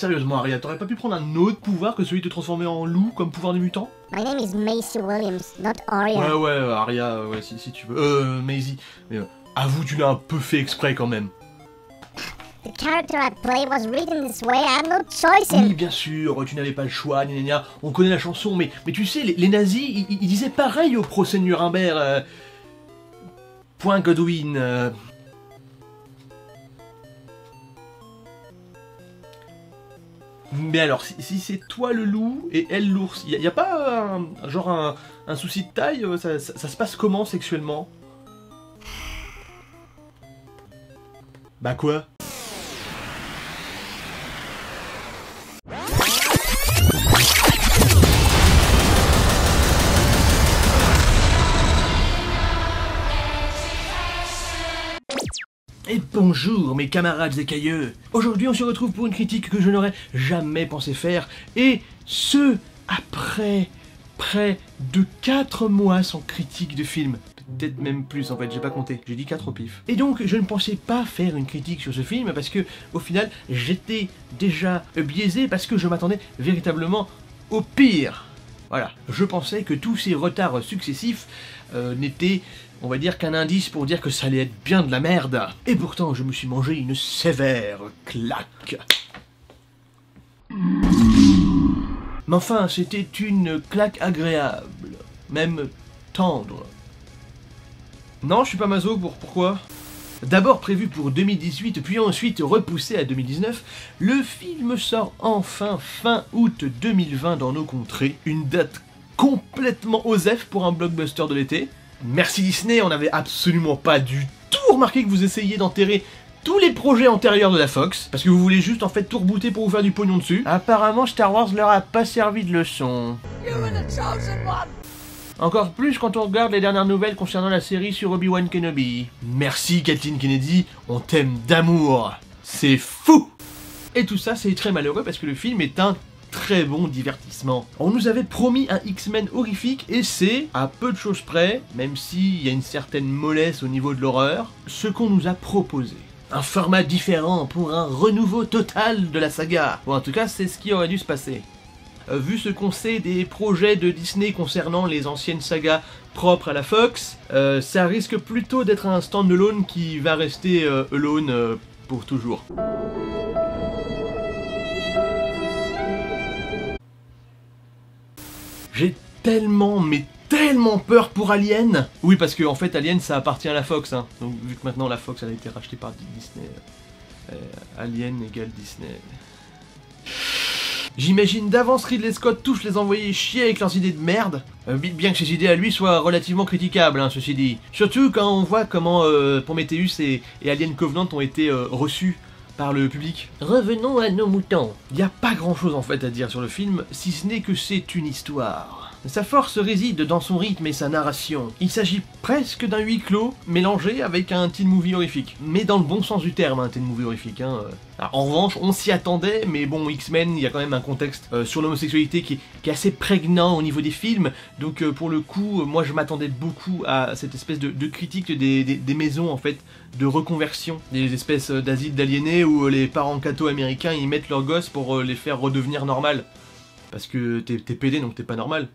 Sérieusement, Arya, t'aurais pas pu prendre un autre pouvoir que celui de te transformer en loup comme pouvoir des mutants? My name is Maisie Williams, not Arya. Ouais, Arya, ouais, si tu veux. Maisie. Mais avoue, tu l'as un peu fait exprès quand même. The character I play was written this way, I had no choice in... Oui, bien sûr, tu n'avais pas le choix, gna gna gna. On connaît la chanson, mais tu sais, les nazis, ils disaient pareil au procès de Nuremberg. Point Godwin. Mais alors, si c'est toi le loup et elle l'ours, y a pas un souci de taille, ça se passe comment sexuellement? Bah quoi? Et bonjour mes camarades écailleux. Aujourd'hui on se retrouve pour une critique que je n'aurais jamais pensé faire, et ce, après près de 4 mois sans critique de film. Peut-être même plus en fait, j'ai pas compté, j'ai dit 4 au pif. Et donc je ne pensais pas faire une critique sur ce film parce que au final j'étais déjà biaisé parce que je m'attendais véritablement au pire. Voilà, je pensais que tous ces retards successifs n'étaient, on va dire, qu'un indice pour dire que ça allait être bien de la merde. Et pourtant, je me suis mangé une sévère claque. Mais enfin, c'était une claque agréable, même tendre. Non, je suis pas maso, pourquoi ? D'abord prévu pour 2018, puis ensuite repoussé à 2019, le film sort enfin fin août 2020 dans nos contrées. Une date complètement osef pour un blockbuster de l'été. Merci Disney, on n'avait absolument pas du tout remarqué que vous essayiez d'enterrer tous les projets antérieurs de la Fox, parce que vous voulez juste en fait tout rebooter pour vous faire du pognon dessus. Apparemment Star Wars leur a pas servi de leçon. Encore plus quand on regarde les dernières nouvelles concernant la série sur Obi-Wan Kenobi. Merci Kathleen Kennedy, on t'aime d'amour. C'est fou. Et tout ça c'est très malheureux parce que le film est un très bon divertissement. On nous avait promis un X-Men horrifique et c'est, à peu de choses près, même s'il y a une certaine mollesse au niveau de l'horreur, ce qu'on nous a proposé. Un format différent pour un renouveau total de la saga. Bon, en tout cas, c'est ce qui aurait dû se passer. Vu ce qu'on sait des projets de Disney concernant les anciennes sagas propres à la Fox, ça risque plutôt d'être un stand-alone qui va rester alone pour toujours. J'ai tellement, mais tellement peur pour Alien. Oui, parce que en fait Alien ça appartient à la Fox, hein. Donc vu que maintenant la Fox elle a été rachetée par Disney, Alien égale Disney. J'imagine d'avance Ridley Scott tous les envoyer chier avec leurs idées de merde, bien que ses idées à lui soient relativement critiquables, hein, ceci dit. Surtout quand on voit comment Prometheus et Alien Covenant ont été reçus par le public. Revenons à nos moutons. Il n'y a pas grand chose en fait à dire sur le film, si ce n'est que c'est une histoire. Sa force réside dans son rythme et sa narration. Il s'agit presque d'un huis clos mélangé avec un teen movie horrifique. Mais dans le bon sens du terme, un teen movie horrifique. Hein. Alors, en revanche, on s'y attendait, mais bon, X-Men, il y a quand même un contexte sur l'homosexualité qui est assez prégnant au niveau des films. Donc pour le coup, moi je m'attendais beaucoup à cette espèce de critique des maisons en fait, de reconversion. Des espèces d'asiles d'aliénés où les parents cathos américains ils mettent leurs gosses pour les faire redevenir normal. Parce que t'es pédé donc t'es pas normal.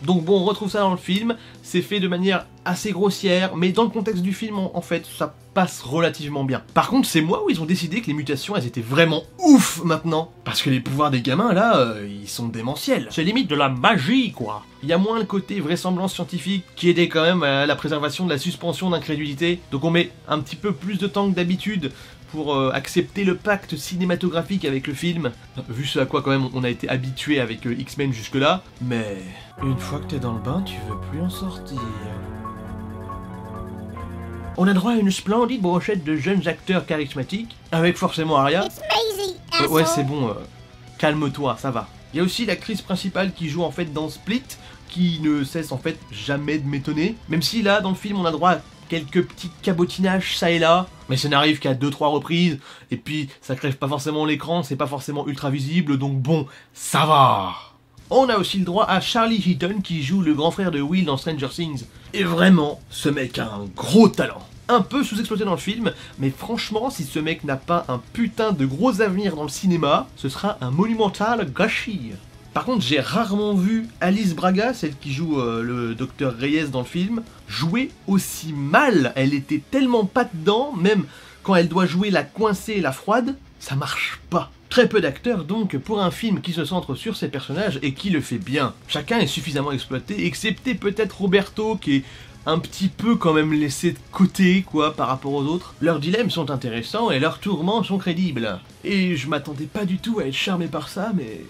Donc bon, on retrouve ça dans le film, c'est fait de manière assez grossière, mais dans le contexte du film, en fait, ça passe relativement bien. Par contre, c'est moi où ils ont décidé que les mutations, elles étaient vraiment ouf maintenant. Parce que les pouvoirs des gamins, là, ils sont démentiels. C'est limite de la magie, quoi. Il y a moins le côté vraisemblance scientifique qui aidait quand même à la préservation de la suspension d'incrédulité. Donc on met un petit peu plus de temps que d'habitude pour accepter le pacte cinématographique avec le film, vu ce à quoi quand même on a été habitué avec X-Men jusque-là, mais une fois que t'es dans le bain, tu veux plus en sortir. On a droit à une splendide brochette de jeunes acteurs charismatiques, avec forcément Arya. It's Maisie, asshole. Ouais c'est bon, calme-toi, ça va. Il y a aussi l'actrice principale qui joue en fait dans Split, qui ne cesse en fait jamais de m'étonner, même si là dans le film on a droit à quelques petits cabotinages ça et là, mais ça n'arrive qu'à 2-3 reprises, et puis ça crève pas forcément l'écran, c'est pas forcément ultra visible, donc bon, ça va. On a aussi le droit à Charlie Heaton qui joue le grand frère de Will dans Stranger Things, et vraiment, ce mec a un gros talent. un peu sous-exploité dans le film, mais franchement, si ce mec n'a pas un putain de gros avenir dans le cinéma, ce sera un monumental gâchis. Par contre, j'ai rarement vu Alice Braga, celle qui joue le docteur Reyes dans le film, jouer aussi mal. Elle était tellement pas dedans, même quand elle doit jouer la coincée et la froide, ça marche pas. Très peu d'acteurs donc pour un film qui se centre sur ses personnages et qui le fait bien. Chacun est suffisamment exploité, excepté peut-être Roberto qui est un petit peu quand même laissé de côté quoi par rapport aux autres. Leurs dilemmes sont intéressants et leurs tourments sont crédibles. Et je m'attendais pas du tout à être charmé par ça, mais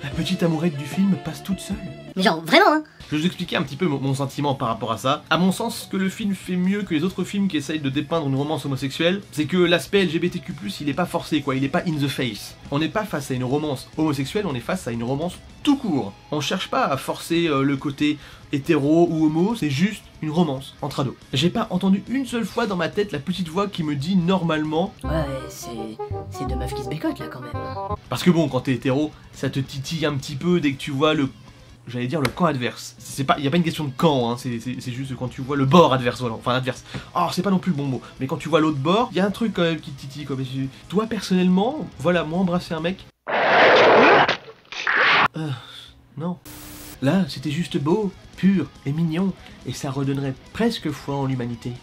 la petite amourette du film passe toute seule. Mais genre, vraiment, hein? Je vais vous expliquer un petit peu mon sentiment par rapport à ça. À mon sens, ce que le film fait mieux que les autres films qui essayent de dépeindre une romance homosexuelle, c'est que l'aspect LGBTQ+, il est pas forcé quoi, il est pas in the face. On n'est pas face à une romance homosexuelle, on est face à une romance tout court. On cherche pas à forcer le côté hétéro ou homo, c'est juste une romance entre ados. J'ai pas entendu une seule fois dans ma tête la petite voix qui me dit normalement Ouais, c'est deux meufs qui se bécotent là quand même. parce que bon, quand t'es hétéro, ça te titille un petit peu dès que tu vois le... J'allais dire le camp adverse. C'est pas, y a pas une question de camp, hein, c'est juste quand tu vois le bord adverse, voilà. Enfin adverse. Oh, c'est pas non plus le bon mot. Mais quand tu vois l'autre bord, y a un truc quand même qui te titille, quoi. Toi personnellement, voilà, moi embrasser un mec. Non. Là, c'était juste beau, pur et mignon, et ça redonnerait presque foi en l'humanité.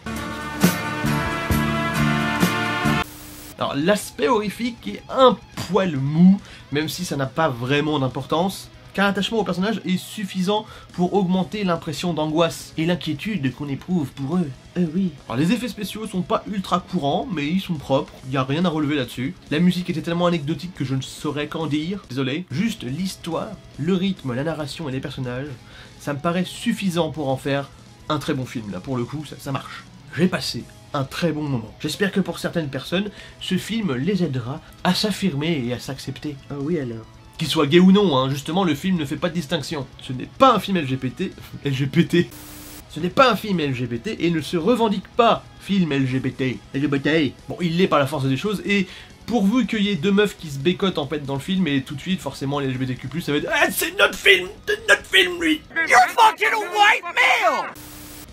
Alors l'aspect horrifique est un poil mou, même si ça n'a pas vraiment d'importance, car l'attachement au personnage est suffisant pour augmenter l'impression d'angoisse et l'inquiétude qu'on éprouve pour eux. Oui. Alors les effets spéciaux sont pas ultra courants, mais ils sont propres, y a rien à relever là-dessus. La musique était tellement anecdotique que je ne saurais qu'en dire, désolé. Juste l'histoire, le rythme, la narration et les personnages, ça me paraît suffisant pour en faire un très bon film, là pour le coup, ça marche. J'ai passé un très bon moment. J'espère que pour certaines personnes, ce film les aidera à s'affirmer et à s'accepter. Ah oui alors. Qu'il soit gay ou non, hein, justement le film ne fait pas de distinction. Ce n'est pas un film LGBT. Ce n'est pas un film LGBT et ne se revendique pas film LGBT. Bon, il l'est par la force des choses et pourvu qu'il y ait deux meufs qui se bécotent en fait dans le film et tout de suite forcément les LGBTQ+, ça va être « Ah, c'est notre film lui. You're fucking a white male !»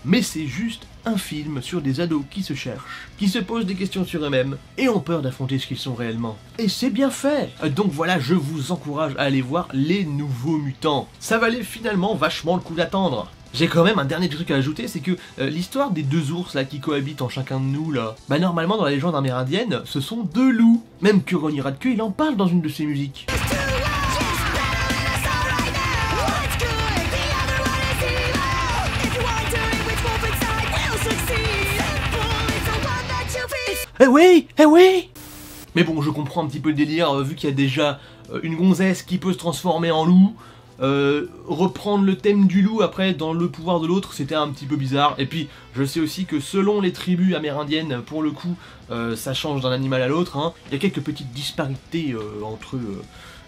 Mais c'est juste un film sur des ados qui se cherchent, qui se posent des questions sur eux-mêmes et ont peur d'affronter ce qu'ils sont réellement. Et c'est bien fait. Donc voilà, je vous encourage à aller voir Les Nouveaux Mutants. Ça valait finalement vachement le coup d'attendre. J'ai quand même un dernier truc à ajouter, c'est que l'histoire des deux ours là qui cohabitent en chacun de nous là, bah normalement dans la légende amérindienne, ce sont deux loups. Même que Ronnie Radke, il en parle dans une de ses musiques. Eh oui. Mais bon, je comprends un petit peu le délire, vu qu'il y a déjà une gonzesse qui peut se transformer en loup. Reprendre le thème du loup après dans le pouvoir de l'autre, c'était un petit peu bizarre. Et puis, je sais aussi que selon les tribus amérindiennes, pour le coup, ça change d'un animal à l'autre. Hein. Il y a quelques petites disparités entre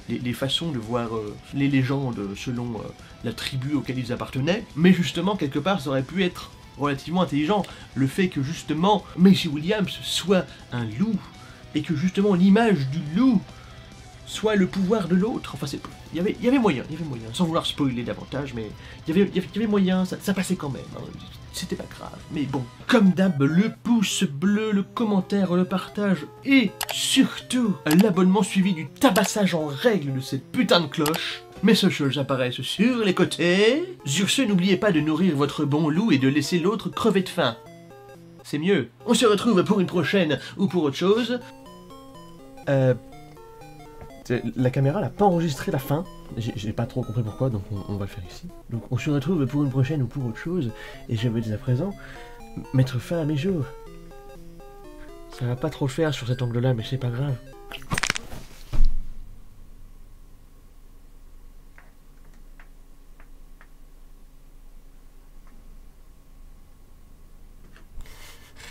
les façons de voir les légendes selon la tribu auquel ils appartenaient. Mais justement, quelque part, ça aurait pu être relativement intelligent. Le fait que justement, Maisie Williams soit un loup, et que justement l'image du loup soit le pouvoir de l'autre. Enfin, il y avait moyen, sans vouloir spoiler davantage, mais il y avait moyen, ça passait quand même, hein. C'était pas grave. Mais bon, comme d'hab, le pouce bleu, le commentaire, le partage, et surtout, l'abonnement suivi du tabassage en règle de cette putain de cloche. Mes socials apparaissent sur les côtés. Sur ce, n'oubliez pas de nourrir votre bon loup et de laisser l'autre crever de faim. C'est mieux. On se retrouve pour une prochaine ou pour autre chose. La caméra n'a pas enregistré la fin. J'ai pas trop compris pourquoi, donc on va le faire ici. Donc on se retrouve pour une prochaine ou pour autre chose. Et je vais dès à présent mettre fin à mes jours. Ça va pas trop le faire sur cet angle-là, mais c'est pas grave.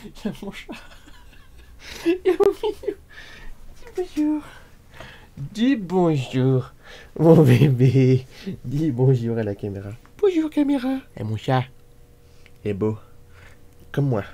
Il y a mon chat. Il y a mon mignon. Dis bonjour. Dis bonjour, mon bébé. Dis bonjour à la caméra. Bonjour caméra. Et mon chat est beau, comme moi.